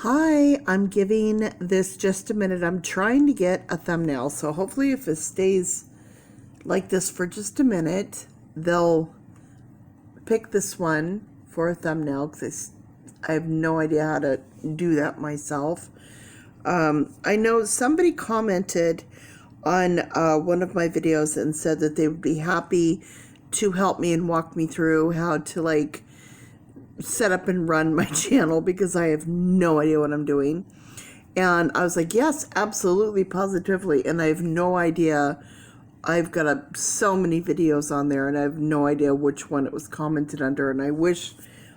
Hi, I'm giving this just a minute. I'm trying to get a thumbnail, so hopefully if it stays like this for just a minute, they'll pick this one for a thumbnail because I have no idea how to do that myself. I know somebody commented on one of my videos and said that they would be happy to help me and walk me through how to set up and run my channel because I have no idea what I'm doing. And I was like, yes, absolutely, positively. And I have no idea. I've got so many videos on there and I have no idea which one it was commented under. And I wish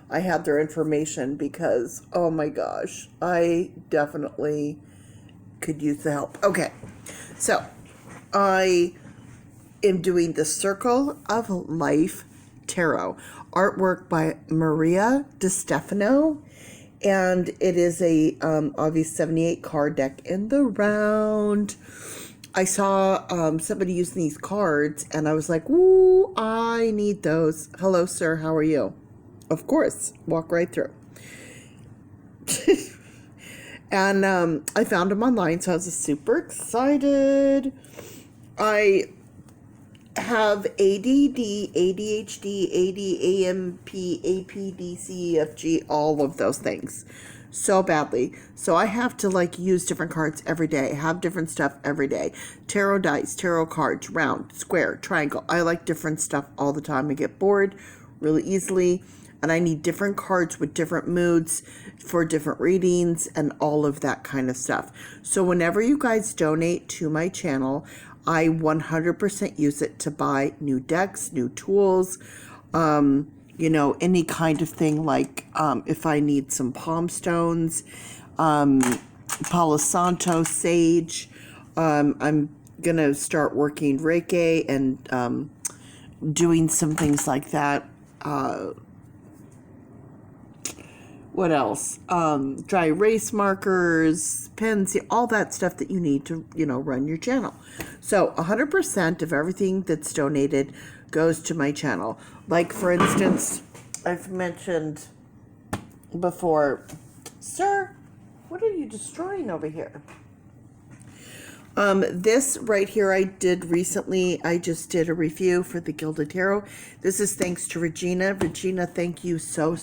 I had their information because, oh my gosh, I definitely could use the help. Okay, so I am doing the Circle of Life Tarot, artwork by Maria DiStefano, and it is a obvious 78 card deck in the round. I saw somebody using these cards and I was like, ooh, I need those. Hello, sir, how are you? Of course, walk right through. And I found them online, so I was super excited. I have ADD, ADHD, ADAMP, APDCEFG, all of those things so badly. So I have to use different cards every day, have different stuff every day. Tarot dice, tarot cards, round, square, triangle. I like different stuff all the time. I get bored really easily, and I need different cards with different moods for different readings and all of that kind of stuff. So whenever you guys donate to my channel, I 100% use it to buy new decks, new tools, any kind of thing if I need some palm stones, Palo Santo, sage. I'm going to start working Reiki and doing some things like that. What else? Dry erase markers, pens, all that stuff that you need to, run your channel. So 100% of everything that's donated goes to my channel. Like, for instance, I've mentioned before, sir, what are you destroying over here? This right here I did recently. I just did a review for the Gilded Tarot. This is thanks to Regina. Regina, thank you so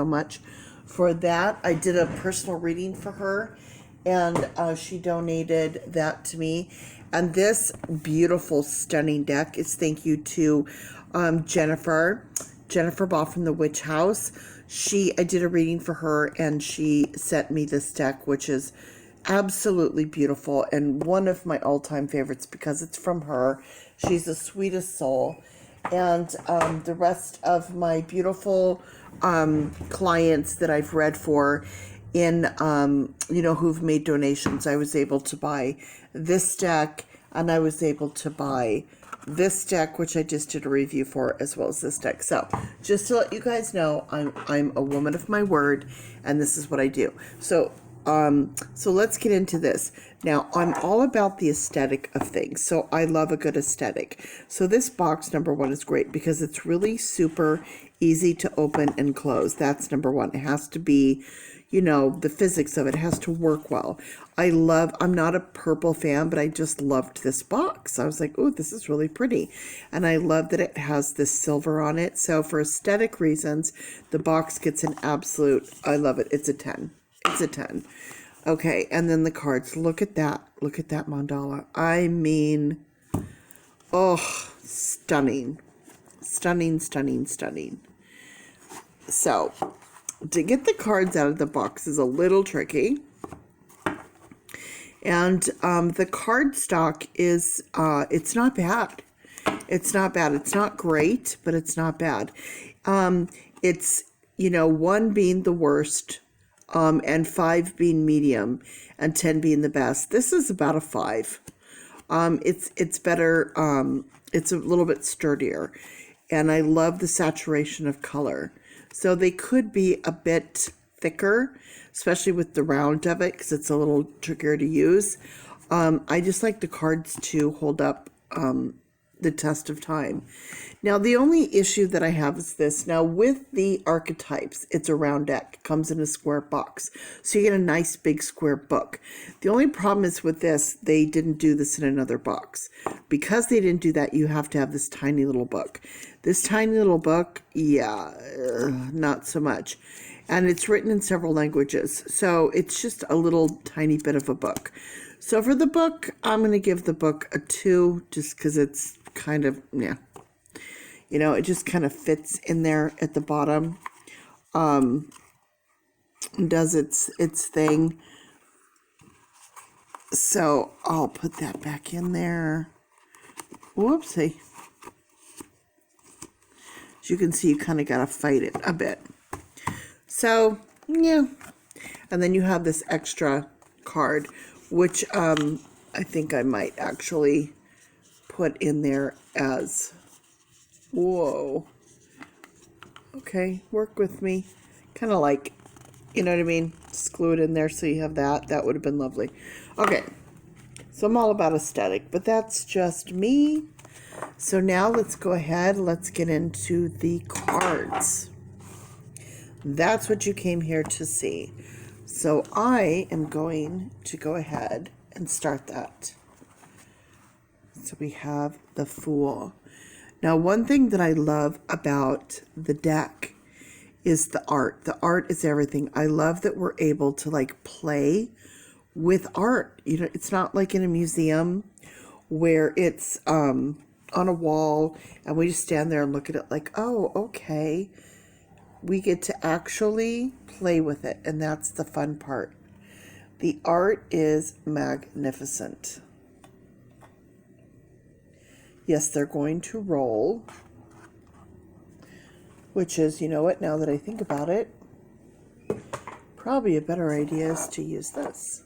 much for that. I did a personal reading for her, and she donated that to me. And this beautiful, stunning deck is thank you to Jennifer Ball from the Witch House. I did a reading for her, and she sent me this deck, which is absolutely beautiful and one of my all-time favorites because it's from her. She's the sweetest soul. And the rest of my beautiful clients that I've read for who've made donations, I was able to buy this deck, and I was able to buy this deck, which I just did a review for, as well as this deck. So just to let you guys know, I'm a woman of my word, and this is what I do. So let's get into this. Now, I'm all about the aesthetic of things. So I love a good aesthetic. So this box, number one, is great because it's really super easy to open and close. That's number one. It has to be, the physics of it has to work well. I'm not a purple fan, but I just loved this box. I was like, oh, this is really pretty. And I love that it has this silver on it. So for aesthetic reasons, the box gets an absolute, I love it. It's a 10. It's a 10. Okay, and then the cards. Look at that. Look at that mandala. I mean, oh, stunning. Stunning. So, to get the cards out of the box is a little tricky. And the card stock is, it's not bad. It's not bad. It's not great, but it's not bad. It's, 1 being the worst, and 5 being medium, and 10 being the best. This is about a 5. It's better. It's a little bit sturdier, and I love the saturation of color. So they could be a bit thicker, especially with the round of it, because it's a little trickier to use. I just like the cards to hold up the test of time. Now, the only issue that I have is this. Now, with the archetypes, it's a round deck. It comes in a square box. So you get a nice big square book. The only problem is with this, they didn't do this in another box. Because they didn't do that, you have to have this tiny little book. This tiny little book, yeah, not so much. And it's written in several languages. So it's just a little tiny bit of a book. So for the book, I'm going to give the book a 2 just because it's kind of, yeah. You know, it just kind of fits in there at the bottom. Does its thing. So I'll put that back in there. Whoopsie. As you can see, you kind of got to fight it a bit. So, yeah. And then you have this extra card, which I think I might actually put in there as... Whoa. Okay, work with me. Kind of like, you know what I mean? Just glue it in there so you have that. That would have been lovely. Okay, so I'm all about aesthetic, but that's just me. So now let's go ahead. Let's get into the cards. That's what you came here to see. So I am going to go ahead and start that. So we have the Fool. Now, one thing that I love about the deck is the art. The art is everything. I love that we're able to like play with art. You know, it's not like in a museum where it's on a wall and we just stand there and look at it like, oh, okay. We get to actually play with it, and that's the fun part. The art is magnificent. Yes, they're going to roll, which is, you know what, now that I think about it, probably a better idea is to use this.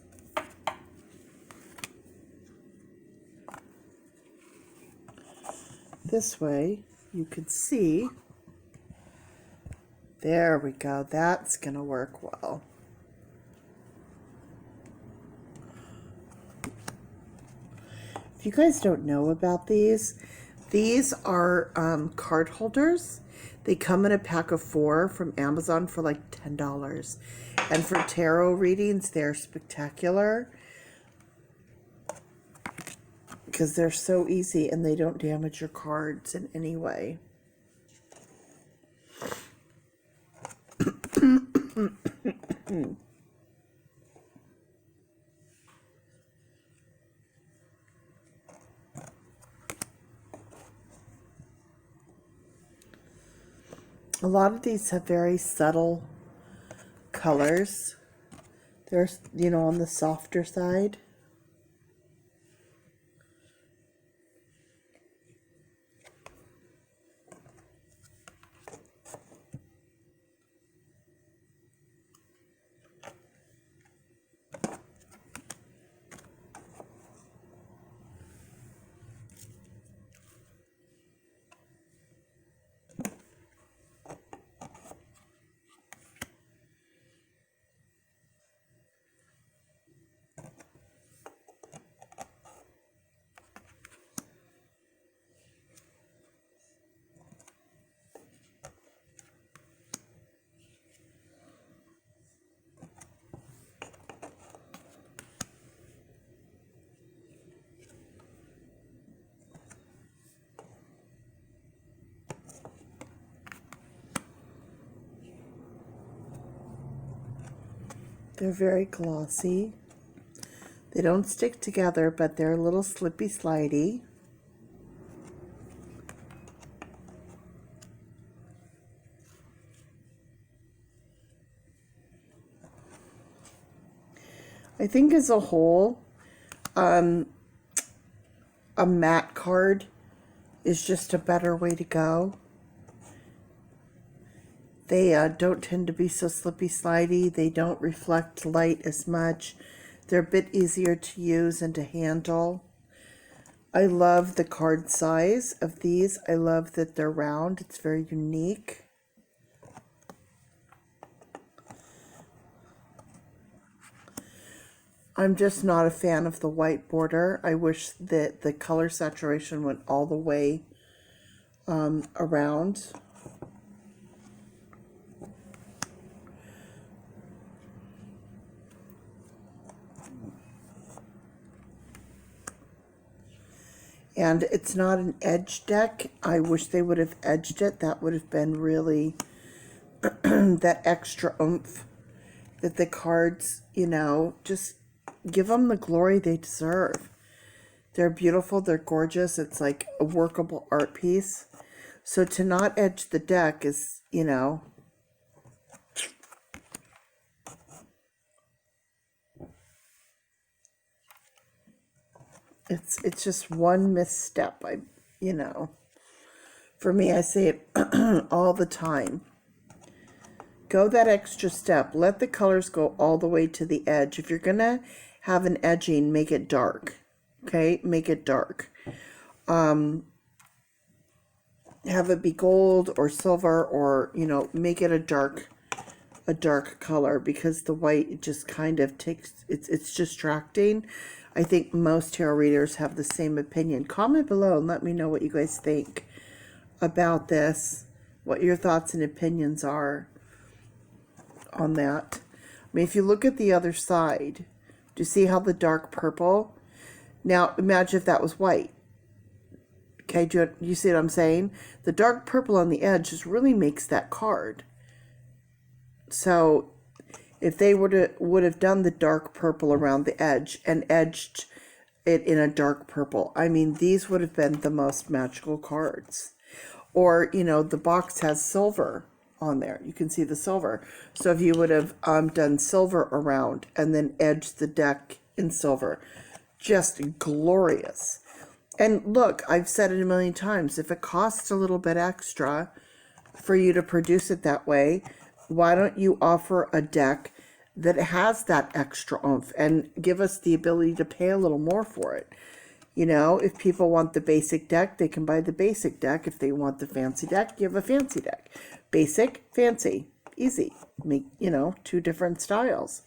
This way, you could see. There we go. That's going to work well. If you guys don't know about these are card holders. They come in a pack of 4 from Amazon for like $10. And for tarot readings, they're spectacular because they're so easy and they don't damage your cards in any way. A lot of these have very subtle colors. They're, you know, on the softer side. They're very glossy. They don't stick together, but they're a little slippy slidey. I think as a whole, a matte card is just a better way to go. They don't tend to be so slippy slidey. They don't reflect light as much. They're a bit easier to use and to handle. I love the card size of these. I love that they're round. It's very unique. I'm just not a fan of the white border. I wish that the color saturation went all the way around. And it's not an edge deck. I wish they would have edged it. That would have been really that extra oomph that the cards, you know, just give them the glory they deserve. They're beautiful. They're gorgeous. It's like a workable art piece. So to not edge the deck is, you know, it's just one misstep. You know, for me, I say it all the time. Go that extra step. Let the colors go all the way to the edge. If you're going to have an edging, make it dark. Okay? Make it dark. Have it be gold or silver, or, you know, make it a dark color, because the white just kind of takes, it's distracting. I think most tarot readers have the same opinion. Comment below and let me know what you guys think about this, what your thoughts and opinions are on that. I mean, if you look at the other side, do you see how the dark purple? Now, imagine if that was white. Okay, do you see what I'm saying? The dark purple on the edge just really makes that card. So, if they would have done the dark purple around the edge and edged it in a dark purple, I mean, these would have been the most magical cards. Or, you know, the box has silver on there. You can see the silver. So if you would have done silver around and then edged the deck in silver, just glorious. And look, I've said it a million times, if it costs a little bit extra for you to produce it that way, why don't you offer a deck that has that extra oomph and give us the ability to pay a little more for it? You know, if people want the basic deck, they can buy the basic deck. If they want the fancy deck, you have a fancy deck. Basic, fancy, easy. Make, you know, two different styles.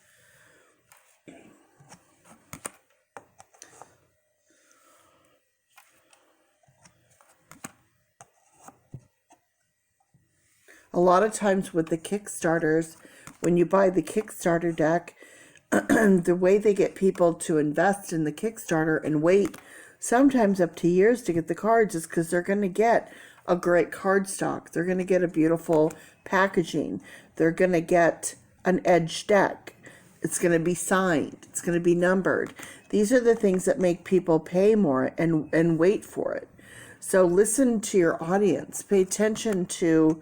A lot of times with the Kickstarters, when you buy the Kickstarter deck, the way they get people to invest in the Kickstarter and wait sometimes up to years to get the cards is because they're going to get a great card stock. They're going to get a beautiful packaging. They're going to get an edge deck. It's going to be signed. It's going to be numbered. These are the things that make people pay more and wait for it. So listen to your audience. Pay attention to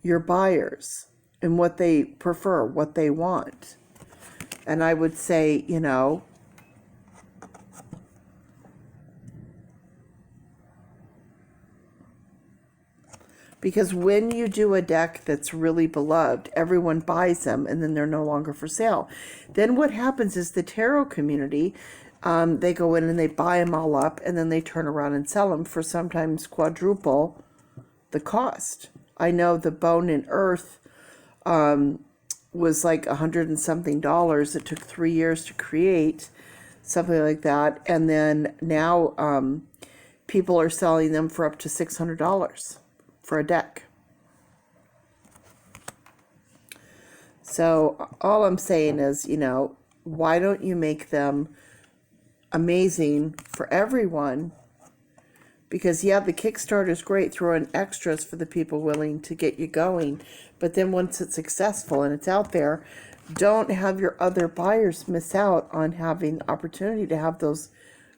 your buyers and what they prefer, what they want. And I would say, you know, because when you do a deck that's really beloved, everyone buys them and then they're no longer for sale. Then what happens is the tarot community, they go in and they buy them all up and then they turn around and sell them for sometimes quadruple the cost. I know the Bone and Earth was like $100 and something. It took 3 years to create, something like that. And then now people are selling them for up to $600 for a deck. So all I'm saying is, you know, why don't you make them amazing for everyone? Because, yeah, the Kickstarter is great. Throw in extras for the people willing to get you going. But then once it's successful and it's out there, don't have your other buyers miss out on having the opportunity to have those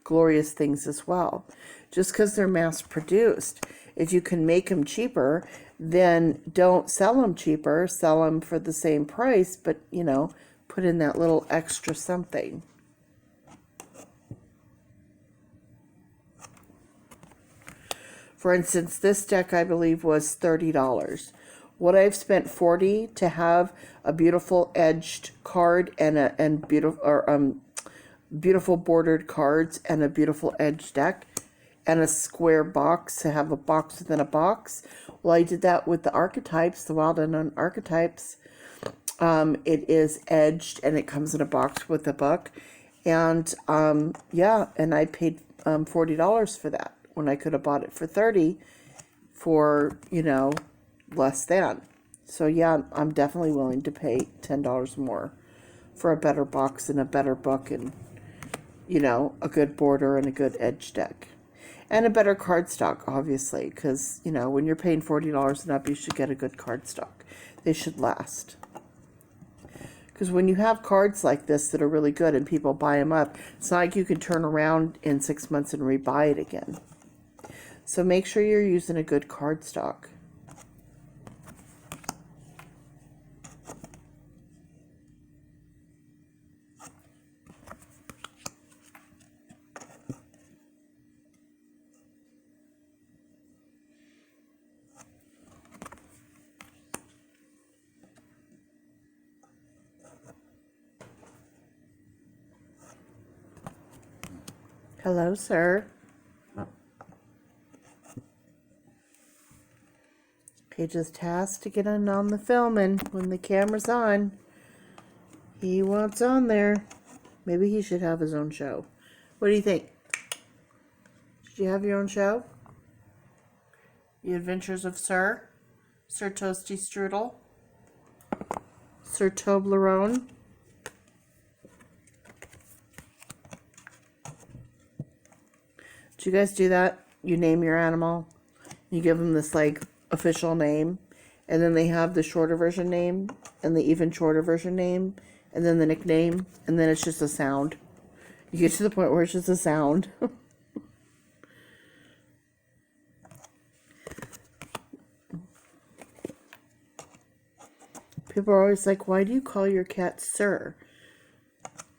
glorious things as well. Just because they're mass produced. If you can make them cheaper, then don't sell them cheaper. Sell them for the same price, but, you know, put in that little extra something. For instance, this deck, I believe, was $30. Would I have spent $40 to have a beautiful edged card and beautiful bordered cards and a beautiful edged deck and a square box to have a box within a box? Well, I did that with the archetypes, the Wild Unknown Archetypes. It is edged and it comes in a box with a book. And yeah, and I paid $40 for that when I could have bought it for 30 for, less than. So yeah, I'm definitely willing to pay $10 more for a better box and a better book and, a good border and a good edge deck. And a better cardstock, obviously, because, when you're paying $40 and up, you should get a good cardstock. They should last. Because when you have cards like this that are really good and people buy them up, it's not like you can turn around in 6 months and rebuy it again. So make sure you're using a good cardstock. Hello, sir. He just has to get in on the filming when the camera's on. He wants on there. Maybe he should have his own show. What do you think? Should you have your own show? The Adventures of Sir? Sir Toasty Strudel? Sir Toblerone? Do you guys do that? You name your animal, you give them this official name, and then they have the shorter version name and the even shorter version name and then the nickname, and then it's just a sound. You get to the point where it's just a sound. People are always like, why do you call your cat Sir?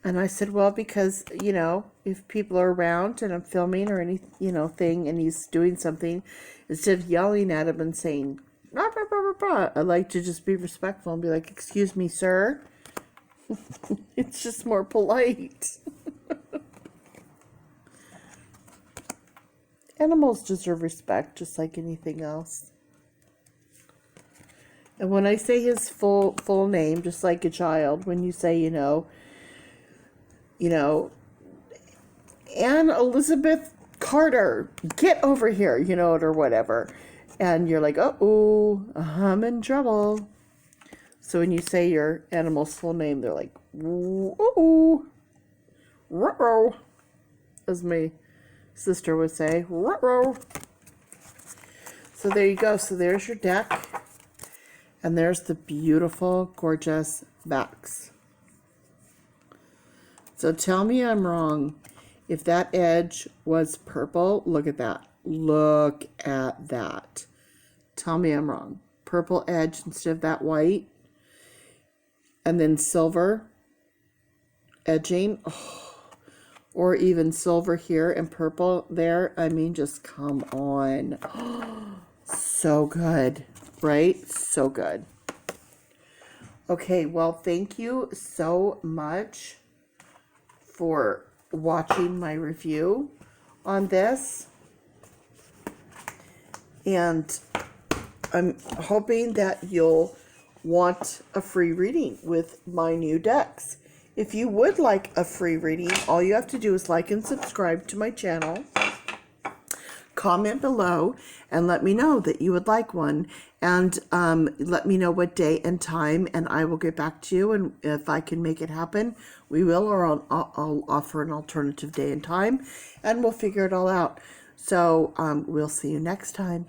And I said, well, because, if people are around and I'm filming or any, thing, and he's doing something, instead of yelling at him and saying, rah, rah, rah, rah, rah, I like to just be respectful and be like, excuse me, sir. It's just more polite. Animals deserve respect, just like anything else. And when I say his full name, just like a child, when you say, Anne Elizabeth Carter, get over here, or whatever. And you're like, uh-oh, I'm in trouble. So when you say your animal's full name, they're like, ooh, ruh-roh, as my sister would say, ruh-roh. So there you go. So there's your deck. And there's the beautiful, gorgeous backs. So tell me I'm wrong. If that edge was purple, look at that. Look at that. Tell me I'm wrong. Purple edge instead of that white. And then silver edging. Oh, or even silver here and purple there. I mean, just come on. So good, right? So good. Okay, well, thank you so much for watching my review on this. And I'm hoping that you'll want a free reading with my new decks. If you would like a free reading, all you have to do is like and subscribe to my channel. Comment below and let me know that you would like one, and let me know what day and time, and I will get back to you, and if I can make it happen, we will, or I'll offer an alternative day and time, and we'll figure it all out. So we'll see you next time.